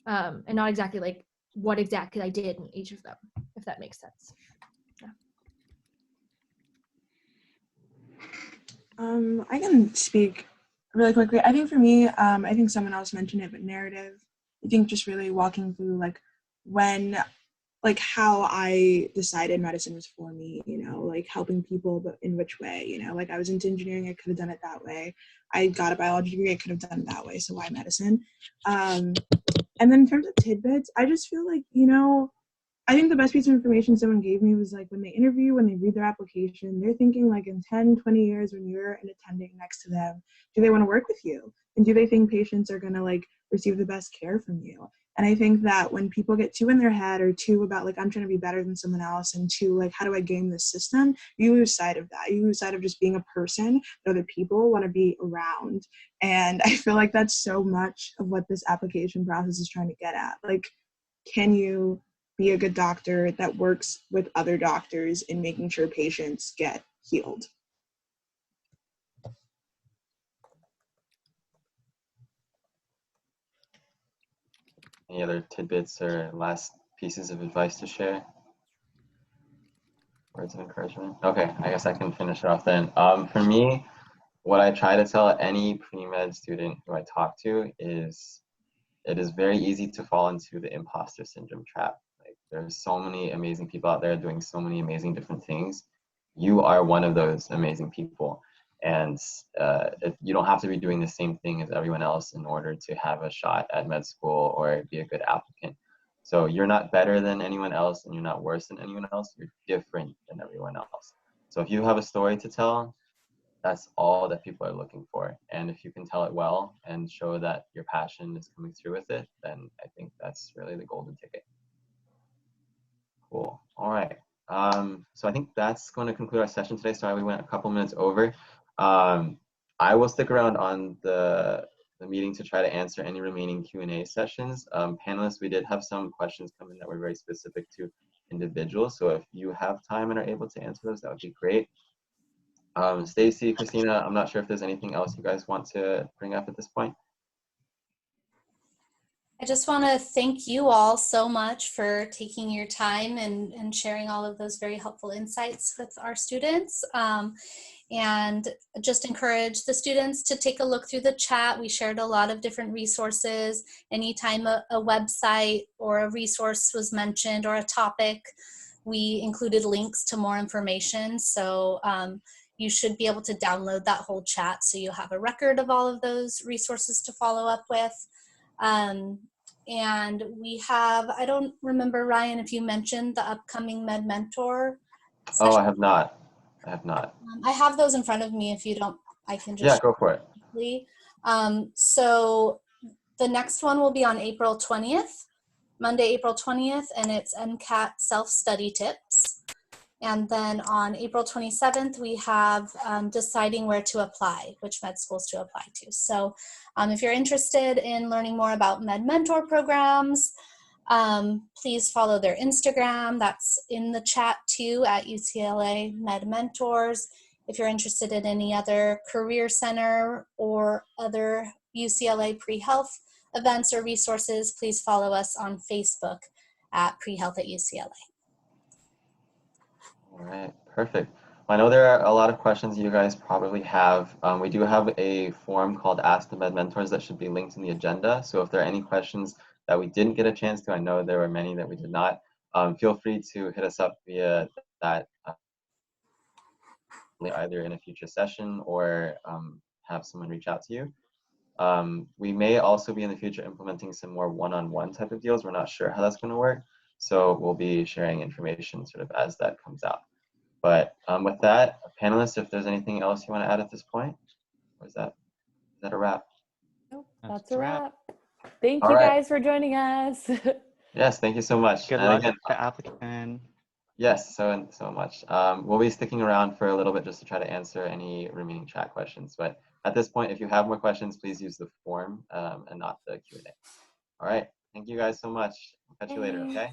and not exactly like what exactly I did in each of them, if that makes sense. I can speak really quickly. I think for me, I think someone else mentioned it, but narrative. I think just really walking through like when like how I decided medicine was for me, you know, like helping people, but in which way, you know, like I was into engineering, I could have done it that way. I got a biology degree, I could have done it that way. So why medicine? And then in terms of tidbits, I just feel like, you know, I think the best piece of information someone gave me was like when they interview, when they read their application, they're thinking like in 10, 20 years when you're an attending next to them, do they want to work with you? And do they think patients are going to like receive the best care from you? And I think that when people get too in their head or too about like, I'm trying to be better than someone else and too like, how do I game this system? You lose sight of that. You lose sight of just being a person that other people want to be around. And I feel like that's so much of what this application process is trying to get at. Like, can you be a good doctor that works with other doctors in making sure patients get healed? Any other tidbits or last pieces of advice to share? Words of encouragement? Okay, I guess I can finish it off then. For me, what I try to tell any pre-med student who I talk to is it is very easy to fall into the imposter syndrome trap. Like there's so many amazing people out there doing so many amazing different things. You are one of those amazing people. And you don't have to be doing the same thing as everyone else in order to have a shot at med school or be a good applicant. So you're not better than anyone else and you're not worse than anyone else. You're different than everyone else. So if you have a story to tell, that's all that people are looking for. And if you can tell it well and show that your passion is coming through with it, then I think that's really the golden ticket. Cool. All right. So I think that's going to conclude our session today. Sorry, we went a couple minutes over. I will stick around on the meeting to try to answer any remaining Q&A sessions. Panelists, we did have some questions come in that were very specific to individuals. So if you have time and are able to answer those, that would be great. Stacy, Christina, I'm not sure if there's anything else you guys want to bring up at this point. I just want to thank you all so much for taking your time and sharing all of those very helpful insights with our students. And just encourage the students to take a look through the chat. We shared a lot of different resources. Anytime a website or a resource was mentioned or a topic, we included links to more information. So you should be able to download that whole chat so you'll have a record of all of those resources to follow up with. And we have, I don't remember, Ryan, if you mentioned the upcoming Med Mentor session. Oh, I have not. I have not. I have those in front of me. If you don't, I can just. Yeah, go for it. Quickly. So the next one will be on April 20th, Monday, April 20th, and it's Mcat self-study tips. And then on April 27th, we have deciding where to apply, which med schools to apply to. So if you're interested in learning more about Med Mentor programs, please follow their Instagram. That's in the chat too, at UCLA Med Mentors. If you're interested in any other career center or other UCLA pre-health events or resources, please follow us on Facebook at Pre-Health at UCLA. All right, perfect. I know there are a lot of questions you guys probably have. We do have a form called Ask the Med Mentors that should be linked in the agenda. So if there are any questions that we didn't get a chance to, I know there were many that we did not, feel free to hit us up via that either in a future session or have someone reach out to you. We may also be in the future implementing some more one-on-one type of deals. We're not sure how that's going to work. So we'll be sharing information sort of as that comes out. But with that, panelists, if there's anything else you want to add at this point, or is that a wrap? Nope, that's a wrap. Thank All you right. guys for joining us. Yes, thank you so much. Good luck with the applicant. Yes, so much. We'll be sticking around for a little bit just to try to answer any remaining chat questions. But at this point, if you have more questions, please use the form and not the Q&A. All right. Thank you guys so much. I'll catch you later, okay?